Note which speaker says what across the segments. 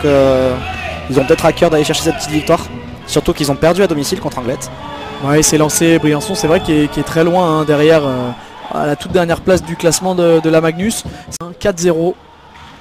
Speaker 1: ils ont peut-être à cœur d'aller chercher cette petite victoire. Surtout qu'ils ont perdu à domicile contre Anglet.
Speaker 2: Ouais, c'est lancé Briançon, c'est vrai qu'il est très loin derrière à la toute dernière place du classement de la Magnus. C'est un 4-0.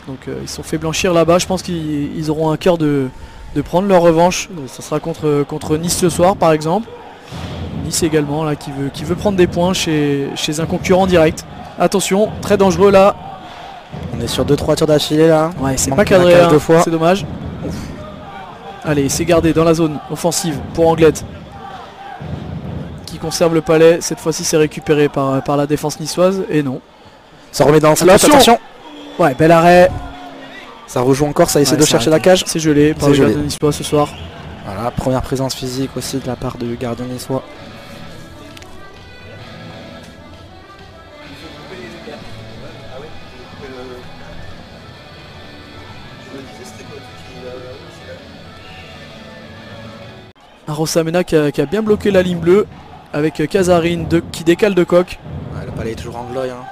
Speaker 2: Donc ils se sont fait blanchir là-bas. Je pense qu'ils auront à cœur de prendre leur revanche. Ça sera contre Nice ce soir par exemple. Nice également là qui veut prendre des points chez un concurrent direct. Attention, très dangereux là.
Speaker 1: On est sur 2-3 tirs d'affilée là.
Speaker 2: Ouais, c'est pas cadré, hein, c'est dommage. Ouf. Allez, c'est gardé dans la zone offensive pour Anglet. Qui conserve le palais. Cette fois-ci c'est récupéré par la défense niçoise. Et non.
Speaker 1: Ça remet dans le slot, attention.
Speaker 2: Ouais, bel arrêt.
Speaker 1: Ça rejoue encore, ça essaie de chercher la cage.
Speaker 2: C'est gelé par le gardien niçois ce soir.
Speaker 1: Voilà, première présence physique aussi de la part du gardien niçois.
Speaker 2: Rosamena qui a bien bloqué la ligne bleue avec Kazarine qui décale de coq.
Speaker 1: Ouais, le palais est toujours anglois. Hein.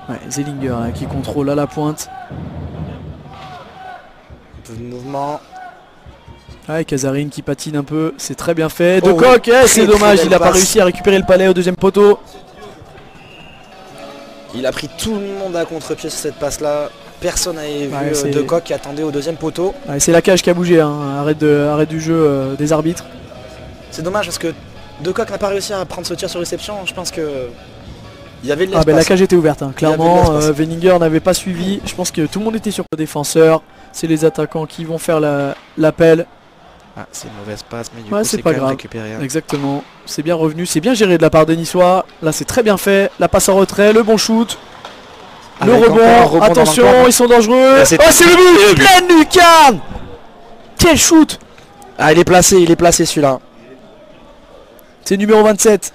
Speaker 2: Ouais, Zellinger hein, qui contrôle à la pointe.
Speaker 1: Un peu de mouvement.
Speaker 2: Ouais, Kazarine qui patine un peu, c'est très bien fait. De coq, c'est dommage, il n'a pas réussi à récupérer le palais au deuxième poteau.
Speaker 1: Il a pris tout le monde à contre-pied sur cette passe là. Personne n'avait vu De Coq qui attendait au deuxième poteau.
Speaker 2: Ouais, c'est la cage qui a bougé, hein. Arrêt du jeu des arbitres.
Speaker 1: C'est dommage parce que De Coq n'a pas réussi à prendre ce tir sur réception. Je pense que il y avait de l'espace.
Speaker 2: La cage était ouverte, hein. Clairement. Veninger n'avait pas suivi. Je pense que tout le monde était sur le défenseur. C'est les attaquants qui vont faire l'appel.
Speaker 1: Ah, c'est une mauvaise passe, mais du coup
Speaker 2: c'est pas grave.
Speaker 1: Récupéré. Hein.
Speaker 2: Exactement. C'est bien revenu, c'est bien géré de la part des Niçois. Là, c'est très bien fait. La passe en retrait, le bon shoot. Le rebond, attention, ils sont dangereux. C'est le but, pleine lucarne. Quel shoot.
Speaker 1: Ah, il est placé celui-là.
Speaker 2: C'est numéro 27.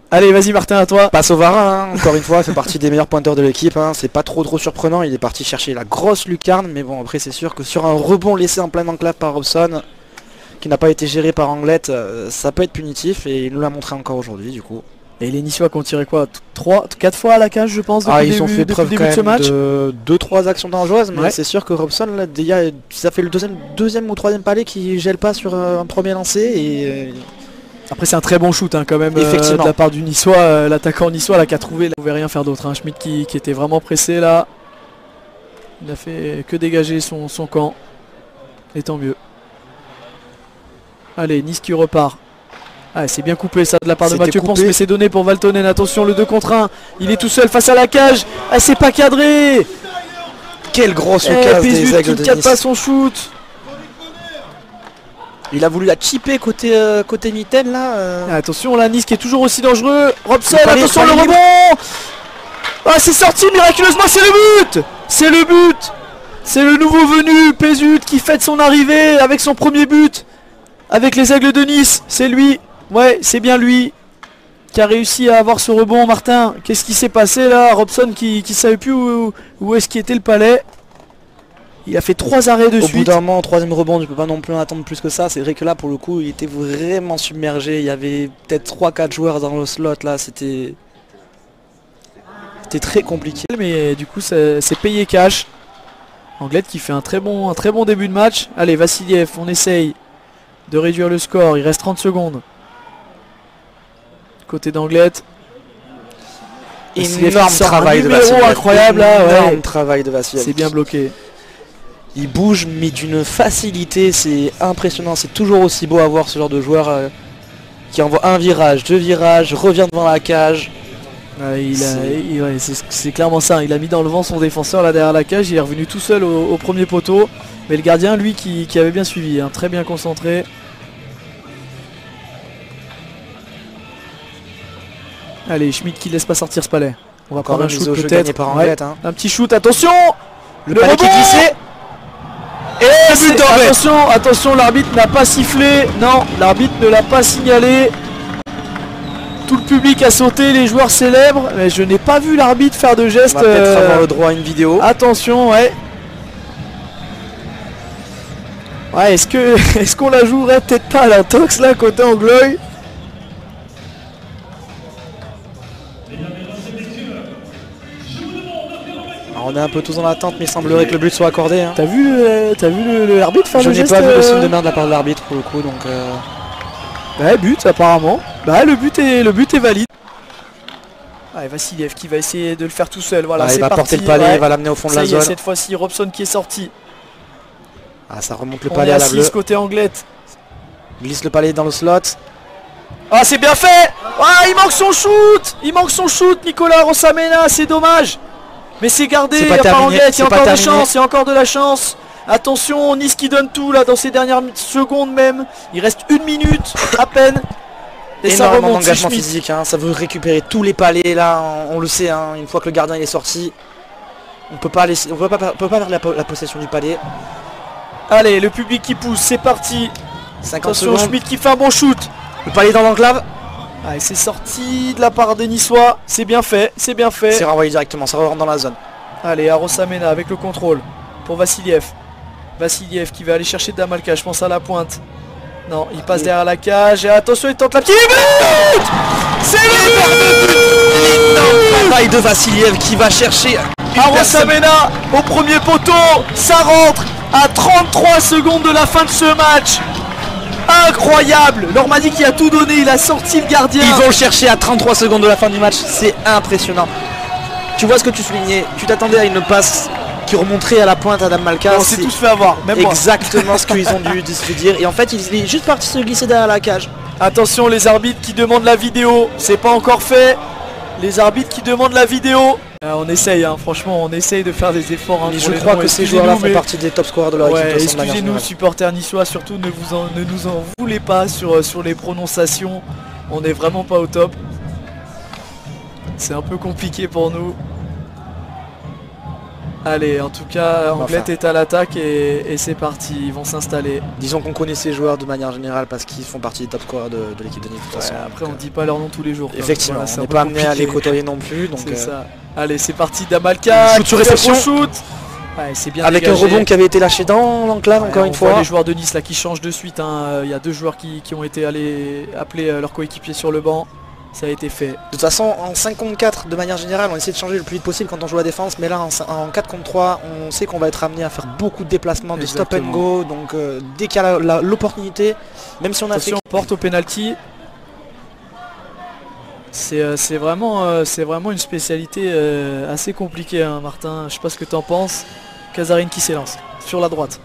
Speaker 2: Allez, vas-y Martin, à toi.
Speaker 1: Passe au Varin, hein. Encore une fois, fait partie des meilleurs pointeurs de l'équipe. Hein. C'est pas trop surprenant, il est parti chercher la grosse lucarne. Mais bon, après c'est sûr que sur un rebond laissé en plein enclave par Robson, qui n'a pas été géré par Anglet, ça peut être punitif. Et il nous l'a montré encore aujourd'hui du coup.
Speaker 2: Et les Niçois qui ont tiré quoi 4 fois à la cage je pense depuis
Speaker 1: ils ont fait preuve
Speaker 2: début de ce match.
Speaker 1: 2-3 actions dangereuses, mais c'est sûr que Robson là, déjà, ça fait le deuxième ou troisième palais qui gèle pas sur un premier lancé et
Speaker 2: après c'est un très bon shoot hein, quand même de la part du Niçois, l'attaquant niçois là qui a trouvé, il ne pouvait rien faire d'autre. Hein. Schmitt qui était vraiment pressé là. Il a fait que dégager son camp. Et tant mieux. Allez, Nice qui repart. Ah, c'est bien coupé ça de la part de Mathieu Ponce, mais c'est donné pour Valtonen. Attention, le 2 contre 1. Il est tout seul face à la cage. Ah, c'est pas cadré.
Speaker 1: Quelle grosse occasion des Aigles de Nice.
Speaker 2: Il ne cadre pas son shoot.
Speaker 1: Il a voulu la chipper côté mitaine là.
Speaker 2: Attention, la Nice qui est toujours aussi dangereux. Robson, attention le rebond. Ah, c'est sorti miraculeusement, c'est le but. C'est le but. C'est le nouveau venu, Pézut, qui fête son arrivée avec son premier but. Avec les Aigles de Nice, c'est lui. Ouais, c'est bien lui qui a réussi à avoir ce rebond. Martin, qu'est-ce qui s'est passé là? Robson qui savait plus où est-ce qu'il était le palais. Il a fait 3 arrêts de suite. Au
Speaker 1: bout d'un moment, 3ème rebond, tu peux pas non plus en attendre plus que ça. C'est vrai que là, pour le coup, il était vraiment submergé. Il y avait peut-être 3-4 joueurs dans le slot là. C'était très compliqué.
Speaker 2: Mais du coup, c'est payé cash. Anglet qui fait un très bon début de match. Allez, Vassiliev, on essaye de réduire le score. Il reste 30 secondes. Côté d'Anglet.
Speaker 1: Énorme travail de
Speaker 2: Vassiliev. Incroyable là.
Speaker 1: Énorme travail de Vassiliev.
Speaker 2: C'est bien bloqué.
Speaker 1: Il bouge mais d'une facilité, c'est impressionnant. C'est toujours aussi beau à voir ce genre de joueur qui envoie un virage, 2 virages, revient devant la cage.
Speaker 2: C'est clairement ça. Il a mis dans le vent son défenseur là derrière la cage. Il est revenu tout seul au premier poteau. Mais le gardien, lui, qui avait bien suivi, hein, très bien concentré. Allez, Schmitt qui laisse pas sortir ce palais. On va prendre un shoot peut-être. Un petit shoot, attention.
Speaker 1: Le palais qui glissait.
Speaker 2: Et attention, l'arbitre n'a pas sifflé. Non, l'arbitre ne l'a pas signalé. Tout le public a sauté, les joueurs célèbrent. Mais je n'ai pas vu l'arbitre faire de gestes.
Speaker 1: On va peut-être avoir le droit à une vidéo.
Speaker 2: Attention, ouais. Ouais, est-ce qu'on la jouerait peut-être pas à l'intox là, côté Anglois?
Speaker 1: On est un peu tous en attente, mais il semblerait que le but soit accordé. Hein.
Speaker 2: T'as vu l'arbitre faire
Speaker 1: Je
Speaker 2: le
Speaker 1: n'ai
Speaker 2: geste
Speaker 1: pas vu le signe de main de la part de l'arbitre pour le coup, donc...
Speaker 2: Ouais, but apparemment. Bah le but est valide. Allez, Vassiliev qui va essayer de le faire tout seul. Voilà,
Speaker 1: il va
Speaker 2: parti,
Speaker 1: porter le palais, il va l'amener au fond de la zone.
Speaker 2: Cette fois-ci, Robson qui est sorti.
Speaker 1: Ah, ça remonte le
Speaker 2: On
Speaker 1: palais
Speaker 2: est
Speaker 1: à la bleue.
Speaker 2: côté Anglette.
Speaker 1: Glisse le palais dans le slot.
Speaker 2: Ah, c'est bien fait. Ah, il manque son shoot. Il manque son shoot, Nicolas Rossamena. C'est dommage. Mais c'est gardé. Il y a pas Anglette. Il y a encore des chances. Il y a encore de la chance. Attention, Nice qui donne tout là dans ces dernières secondes même. Il reste 1 minute à peine. Et ça remonte
Speaker 1: d'engagement physique, hein. Ça veut récupérer tous les palais là, on le sait, hein. Une fois que le gardien il est sorti, on peut pas laisser, on peut pas perdre la possession du palais.
Speaker 2: Allez, le public qui pousse, c'est parti.
Speaker 1: 50
Speaker 2: Attention,
Speaker 1: secondes.
Speaker 2: Schmitt qui fait un bon shoot.
Speaker 1: Le palais dans l'enclave.
Speaker 2: Allez, c'est sorti de la part des Niçois. C'est bien fait, c'est bien fait.
Speaker 1: C'est renvoyé directement, ça rentre dans la zone.
Speaker 2: Allez, Rossamena avec le contrôle pour Vassiliev. Vassiliev qui va aller chercher Damalka, je pense à la pointe. Non, il passe derrière la cage et attention, il tente la petite but. C'est le but.
Speaker 1: Énorme travail de Vassiliev qui va chercher
Speaker 2: Rossamena au premier poteau. Ça rentre à 33 secondes de la fin de ce match. Incroyable. Normandie qui a tout donné, il a sorti le gardien.
Speaker 1: Ils vont le chercher à 33 secondes de la fin du match, c'est impressionnant. Tu vois ce que tu soulignais, tu t'attendais à une passe qui remonterait à la pointe à Damalka.
Speaker 2: On s'est tous fait avoir, même moi.
Speaker 1: Exactement ce qu'ils ont dû se dire. Et en fait, il est juste parti se glisser derrière la cage.
Speaker 2: Attention, les arbitres qui demandent la vidéo. C'est pas encore fait. Les arbitres qui demandent la vidéo. On essaye, hein, franchement, on essaye de faire des efforts. Hein,
Speaker 1: mais je crois que ces joueurs-là font partie des top scorers de leur équipe.
Speaker 2: Excusez-nous, supporters niçois, surtout ne nous en voulez pas sur les prononciations. On n'est vraiment pas au top. C'est un peu compliqué pour nous. Allez, en tout cas, Anglette est à l'attaque et c'est parti, ils vont s'installer.
Speaker 1: Disons qu'on connaît ces joueurs de manière générale parce qu'ils font partie des top scorers de l'équipe de Nice. De toute façon,
Speaker 2: après, on dit pas leur nom tous les jours.
Speaker 1: Effectivement, voilà, on n'est pas amené à les côtoyer non plus.
Speaker 2: C'est ça. Allez, c'est parti, Damalka.
Speaker 1: Shoot sur réception.
Speaker 2: Shoot. Ouais, c'est bien
Speaker 1: avec
Speaker 2: dégagé.
Speaker 1: Un rebond qui avait été lâché dans l'enclave encore une fois.
Speaker 2: Les joueurs de Nice là qui changent de suite. Hein. Il y a 2 joueurs qui ont été appeler leurs coéquipiers sur le banc. Ça a été fait.
Speaker 1: De toute façon, en 5 contre 4, de manière générale, on essaie de changer le plus vite possible quand on joue à la défense. Mais là, en 4 contre 3, on sait qu'on va être amené à faire beaucoup de déplacements, de stop and go. Donc dès qu'il y a l'opportunité, même si on a fait...
Speaker 2: on porte au penalty. C'est vraiment une spécialité assez compliquée, hein, Martin. Je sais pas ce que tu en penses. Casarine qui s'élance sur la droite.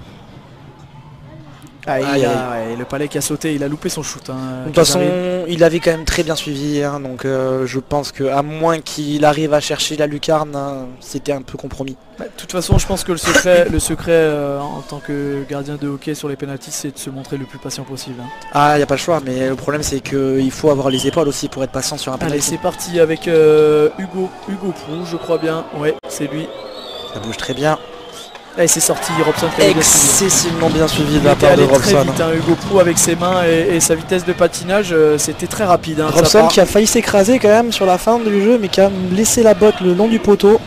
Speaker 2: Le palais qui a sauté, il a loupé son shoot. Hein,
Speaker 1: de toute façon, il avait quand même très bien suivi, hein, donc je pense que à moins qu'il arrive à chercher la lucarne, hein, c'était un peu compromis.
Speaker 2: De toute façon, je pense que le secret en tant que gardien de hockey sur les pénaltys, c'est de se montrer le plus patient possible. Hein.
Speaker 1: Ah, il n'y a pas le choix, mais le problème c'est qu'il faut avoir les épaules aussi pour être patient sur un pénalty.
Speaker 2: Allez, c'est parti avec Hugo Pou, je crois bien. Ouais, c'est lui.
Speaker 1: Ça bouge très bien.
Speaker 2: Et c'est sorti, Robson
Speaker 1: excessivement bien suivi de la part de Robson.
Speaker 2: Très vite, hein, Hugo Pou avec ses mains et sa vitesse de patinage, c'était très rapide. Hein,
Speaker 1: Robson qui a failli s'écraser quand même sur la fin du jeu, mais qui a laissé la botte le long du poteau.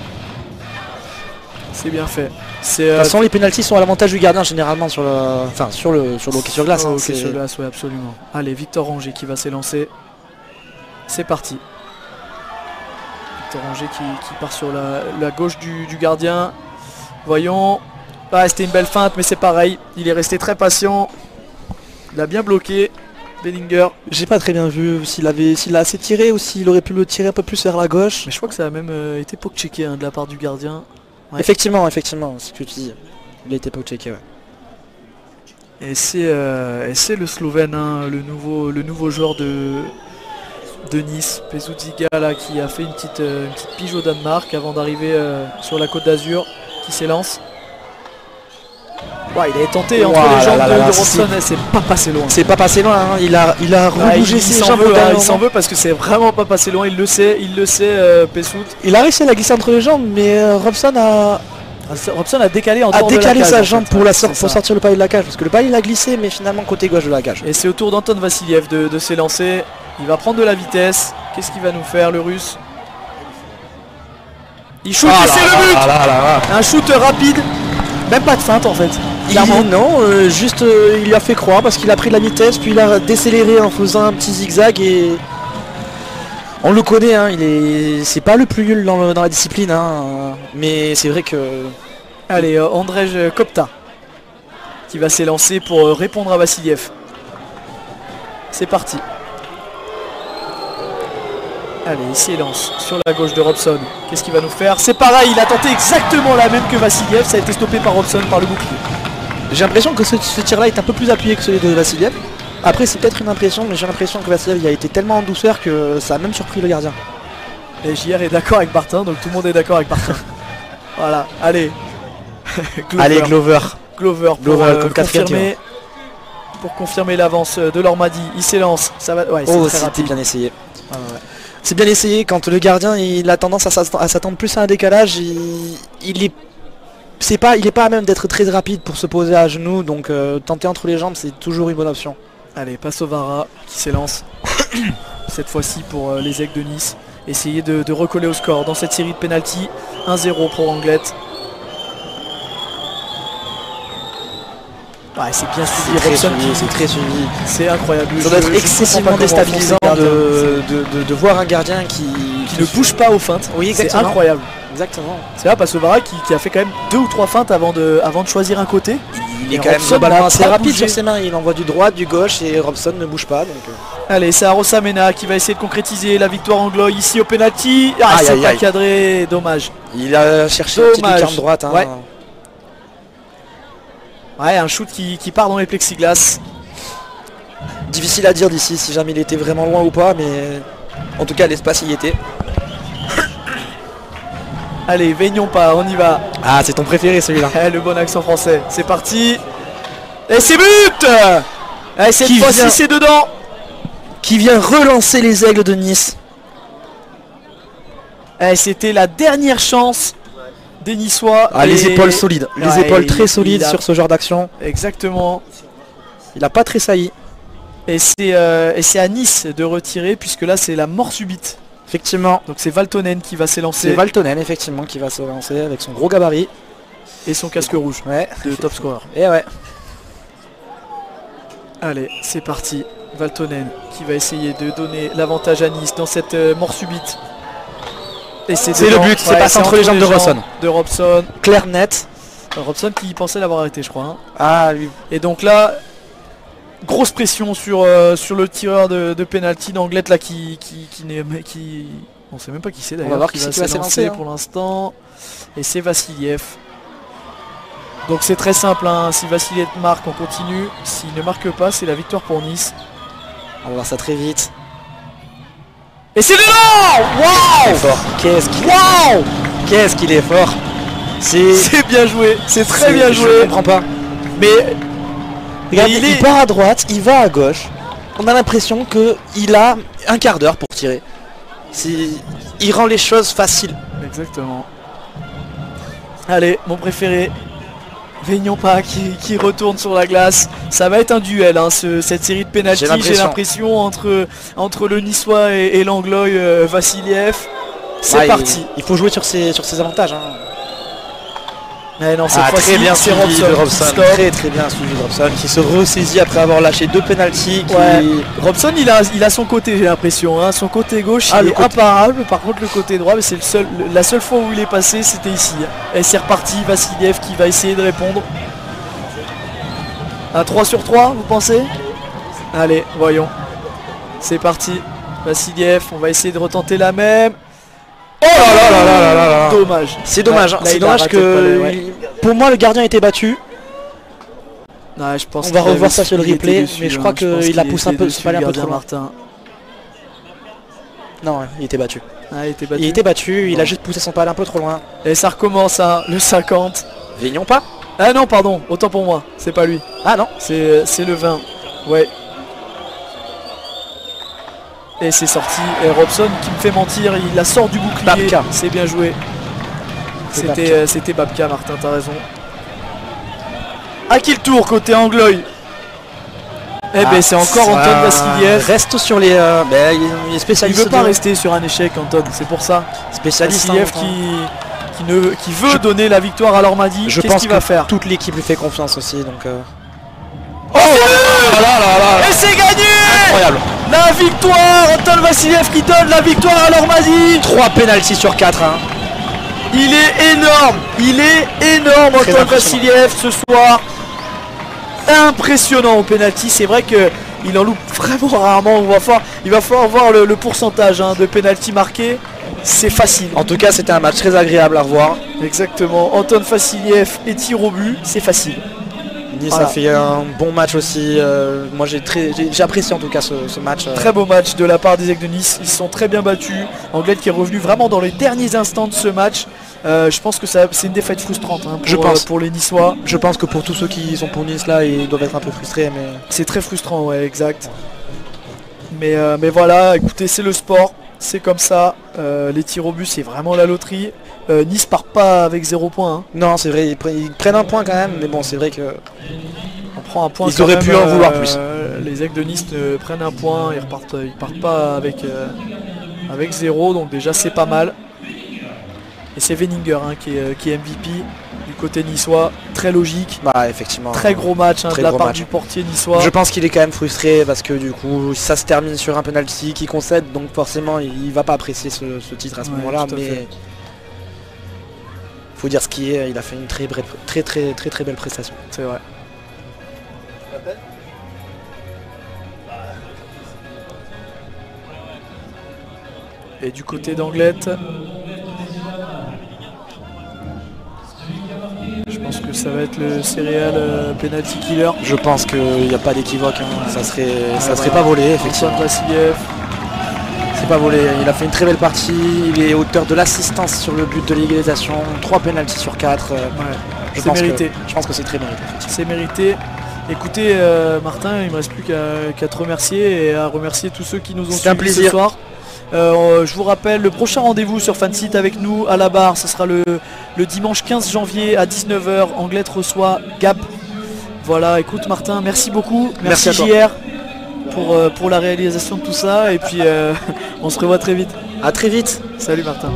Speaker 2: C'est bien fait.
Speaker 1: De toute façon, les pénaltys sont à l'avantage du gardien généralement sur le hockey sur glace.
Speaker 2: Hockey sur glace, oui, absolument. Allez, Victor Rongier qui va s'élancer. C'est parti. Victor Rongier qui part sur la gauche du gardien. Voyons. Ah, c'était une belle feinte, mais c'est pareil. Il est resté très patient. Il a bien bloqué. Bellinger.
Speaker 1: J'ai pas très bien vu s'il a assez tiré ou s'il aurait pu le tirer un peu plus vers la gauche.
Speaker 2: Mais je crois que ça a même été poke-checké hein, de la part du gardien.
Speaker 1: Ouais. Effectivement, c'est ce que tu dis. Il a été poke-checké, ouais.
Speaker 2: Et c'est le Slovène, hein, le nouveau joueur de Nice, Pesuziga là, qui a fait une petite pige au Danemark avant d'arriver sur la Côte d'Azur. Qui s'élance. Ouais, il avait tenté entre les jambes de Robson, c'est pas passé loin.
Speaker 1: C'est pas passé loin, hein. il a rebougé ses jambes.
Speaker 2: Il s'en veut parce que c'est vraiment pas passé loin, il le sait, Pessout.
Speaker 1: Il a réussi à la glisser entre les jambes, mais Robson a
Speaker 2: décalé
Speaker 1: sa jambe pour sortir le palais de la cage. Parce que le palais il a glissé, mais finalement côté gauche de la cage.
Speaker 2: Et c'est au tour d'Anton Vassiliev de s'élancer. Il va prendre de la vitesse. Qu'est-ce qu'il va nous faire le russe? Il shoot et c'est le but. Un shoot rapide. Même pas de feinte en fait.
Speaker 1: Juste il a fait croire parce qu'il a pris de la vitesse, puis il a décéléré en faisant un petit zigzag et On le connaît, hein, c'est pas le plus nul dans la discipline, hein, mais c'est vrai que...
Speaker 2: Allez, Andrej Kopta qui va s'élancer pour répondre à Vassiliev. C'est parti. Allez, il s'élance sur la gauche de Robson. Qu'est-ce qu'il va nous faire? C'est pareil, il a tenté exactement la même que Vassiliev. Ça a été stoppé par Robson, par le bouclier.
Speaker 1: J'ai l'impression que ce tir-là est un peu plus appuyé que celui de Vassiliev. Après, c'est peut-être une impression, mais j'ai l'impression que Vassiliev a été tellement en douceur que ça a même surpris le gardien.
Speaker 2: Et JR est d'accord avec Martin, donc tout le monde est d'accord avec Martin. Voilà, allez.
Speaker 1: Glover. Allez, Glover.
Speaker 2: Glover pour confirmer. Pour confirmer l'avance de l'Ormadi. Il s'élance. Ça va. Ouais,
Speaker 1: oh, c'était bien essayé. Ah, ouais. C'est bien essayé quand le gardien il a tendance à s'attendre plus à un décalage. Il est pas à même d'être très rapide pour se poser à genoux, donc tenter entre les jambes c'est toujours une bonne option.
Speaker 2: Allez, passe au Vara qui s'élance. Cette fois-ci pour les Aigles de Nice. Essayer de recoller au score dans cette série de pénalty. 1-0 pour Anglette. Ouais, c'est bien suivi, Robson,
Speaker 1: c'est très suivi.
Speaker 2: C'est incroyable.
Speaker 1: Ça doit être excessivement déstabilisant de voir un gardien qui
Speaker 2: ne bouge pas aux feintes.
Speaker 1: Oui,
Speaker 2: c'est incroyable.
Speaker 1: Exactement.
Speaker 2: C'est là Passovara qui a fait quand même 2 ou 3 feintes avant de choisir un côté.
Speaker 1: Il est quand même globalement assez rapide sur ses mains. Il envoie du droit, du gauche et Robson ne bouge pas. Donc
Speaker 2: allez, c'est Arosa Mena qui va essayer de concrétiser la victoire angloise ici au penalty. Ah, c'est pas cadré, dommage.
Speaker 1: Il a cherché une petite lucarne droite. Hein.
Speaker 2: Ouais. Ouais, un shoot qui part dans les plexiglas.
Speaker 1: Difficile à dire d'ici si jamais il était vraiment loin ou pas, mais en tout cas l'espace y était.
Speaker 2: Allez, veignons pas, on y va.
Speaker 1: Ah, c'est ton préféré celui-là.
Speaker 2: Le bon accent français, c'est parti. Et c'est but. Allez, cette fois-ci c'est dedans.
Speaker 1: Qui vient relancer les Aigles de Nice.
Speaker 2: C'était la dernière chance des Niçois.
Speaker 1: Ah, les épaules solides, les épaules très solides sur ce genre d'action.
Speaker 2: Exactement.
Speaker 1: Il n'a pas tressailli.
Speaker 2: Et c'est à Nice de retirer puisque là c'est la mort subite.
Speaker 1: Effectivement.
Speaker 2: Donc c'est Valtonen qui va s'élancer.
Speaker 1: C'est Valtonen effectivement qui va s'élancer avec son gros gabarit.
Speaker 2: Et son casque rouge de top scorer.
Speaker 1: Et ouais.
Speaker 2: Allez, c'est parti. Valtonen qui va essayer de donner l'avantage à Nice dans cette mort subite. Et c'est
Speaker 1: le but, c'est passé entre les jambes de
Speaker 2: Robson.
Speaker 1: Claire net.
Speaker 2: Robson qui pensait l'avoir arrêté je crois. Hein.
Speaker 1: Ah lui.
Speaker 2: Et donc là, grosse pression sur le tireur de penalty d'Anglette là qui on sait même pas qui c'est d'ailleurs.
Speaker 1: On va voir qui va s'élancer
Speaker 2: pour l'instant. Et c'est Vassiliev. Donc c'est très simple, hein. Si Vassiliev marque, on continue. S'il ne marque pas, c'est la victoire pour Nice.
Speaker 1: On va voir ça très vite.
Speaker 2: Et c'est dedans. Waouh.
Speaker 1: Fort. Qu'est-ce qu'il est fort.
Speaker 2: C'est bien joué. C'est très bien joué.
Speaker 1: Je comprends pas.
Speaker 2: Mais
Speaker 1: regarde, il part à droite, il va à gauche. On a l'impression qu'il a un quart d'heure pour tirer. Il rend les choses faciles.
Speaker 2: Exactement. Allez, mon préféré. Veignons pas qui retourne sur la glace. Ça va être un duel, hein, cette série de pénalty. J'ai l'impression entre le Niçois et l'Anglois Vassiliev. C'est parti.
Speaker 1: Il faut jouer sur ses avantages. Hein.
Speaker 2: Mais non, cette fois-ci,
Speaker 1: très bien suivi de Robson. Très bien suivi de Robson qui se ressaisit après avoir lâché 2 pénaltys.
Speaker 2: Robson il a son côté, j'ai l'impression. Hein. Son côté gauche il est imparable. Par contre le côté droit, c'est la seule fois où il est passé, c'était ici. Et c'est reparti. Vassiliev qui va essayer de répondre. Un 3 sur 3, vous pensez? Allez, voyons. C'est parti. Vassiliev, on va essayer de retenter la même. Oh là. Dommage.
Speaker 1: C'est dommage. C'est dommage que pour moi le gardien était battu.
Speaker 2: Ouais, je pense
Speaker 1: on va revoir ça sur le replay, mais je crois qu'il a poussé un peu, un peu trop
Speaker 2: Martin.
Speaker 1: Non, il était battu.
Speaker 2: Ah, il
Speaker 1: était battu. Il a juste poussé son pal un peu trop loin.
Speaker 2: Et ça recommence, hein, le 50.
Speaker 1: Veignons pas.
Speaker 2: Ah non, pardon, autant pour moi. C'est pas lui.
Speaker 1: Ah non.
Speaker 2: C'est le 20. Ouais. Et c'est sorti. Et Robson qui me fait mentir, il la sort du bouclier. C'est bien joué. C'était Babka, Martin, t'as raison. À qui le tour côté Anglois? C'est encore Anton Vassiliev.
Speaker 1: Reste sur les. Il est spécialiste.
Speaker 2: Il veut pas rester sur un échec, Anton, c'est pour ça.
Speaker 1: Spécialiste.
Speaker 2: Vassiliev qui veut donner la victoire à l'Ormadi.
Speaker 1: Je pense qu'il va faire. Toute l'équipe lui fait confiance aussi, donc.
Speaker 2: Oh
Speaker 1: là là.
Speaker 2: Et c'est gagné.
Speaker 1: Incroyable.
Speaker 2: La victoire, Anton Vassiliev qui donne la victoire à l'Ormadi.
Speaker 1: 3 pénaltys sur 4. Hein.
Speaker 2: Il est énorme
Speaker 1: Très
Speaker 2: Anton Vassiliev ce soir. Impressionnant au pénalty, c'est vrai que il en loupe vraiment rarement. Il va falloir voir le pourcentage de pénalty marqué. C'est facile.
Speaker 1: En tout cas, c'était un match très agréable à revoir.
Speaker 2: Exactement. Anton Vassiliev et tir au but, c'est facile.
Speaker 1: Nice a fait un bon match aussi. Moi, j'ai apprécié en tout cas ce match.
Speaker 2: Très beau match de la part des Aigles de Nice. Ils se sont très bien battus. Anglette qui est revenu vraiment dans les derniers instants de ce match. Je pense que c'est une défaite frustrante pour les Niçois.
Speaker 1: Je pense que pour tous ceux qui sont pour Nice là, ils doivent être un peu frustrés. Mais
Speaker 2: c'est très frustrant, ouais, exact. Mais voilà, écoutez, c'est le sport. C'est comme ça, les tirs au but c'est vraiment la loterie. Nice part pas avec 0 points. Hein.
Speaker 1: Non, c'est vrai, ils prennent un point quand même, mais bon, c'est vrai que
Speaker 2: on prend un point.
Speaker 1: Ils auraient pu en vouloir plus.
Speaker 2: Les Aigles de Nice prennent un point, ils partent pas avec 0, donc déjà c'est pas mal. Et c'est Veninger qui est MVP du côté niçois, très logique.
Speaker 1: Bah effectivement.
Speaker 2: Très gros match de la part du portier niçois.
Speaker 1: Je pense qu'il est quand même frustré parce que du coup ça se termine sur un penalty qui concède, donc forcément il va pas apprécier ce titre à ce moment-là, mais faut dire ce qui est, il a fait une très belle prestation.
Speaker 2: C'est vrai. Et du côté d'Anglette, je pense que ça va être le céréal penalty killer.
Speaker 1: Je pense qu'il n'y a pas d'équivoque, hein. Ça serait pas volé effectivement.
Speaker 2: Antoine Vassiliev.
Speaker 1: C'est pas volé, il a fait une très belle partie, il est auteur de l'assistance sur le but de l'égalisation, 3 pénaltys sur 4.
Speaker 2: C'est mérité.
Speaker 1: Je pense que c'est très mérité.
Speaker 2: C'est mérité. Écoutez Martin, il ne me reste plus qu'à te remercier et à remercier tous ceux qui nous ont suivis ce soir. Je vous rappelle, le prochain rendez-vous sur Fansite avec nous à la barre, ce sera le dimanche 15 janvier à 19h. Anglette reçoit Gap. Voilà, écoute Martin, merci beaucoup. Merci JR pour la réalisation de tout ça. Et puis on se revoit très vite.
Speaker 1: À très vite.
Speaker 2: Salut Martin.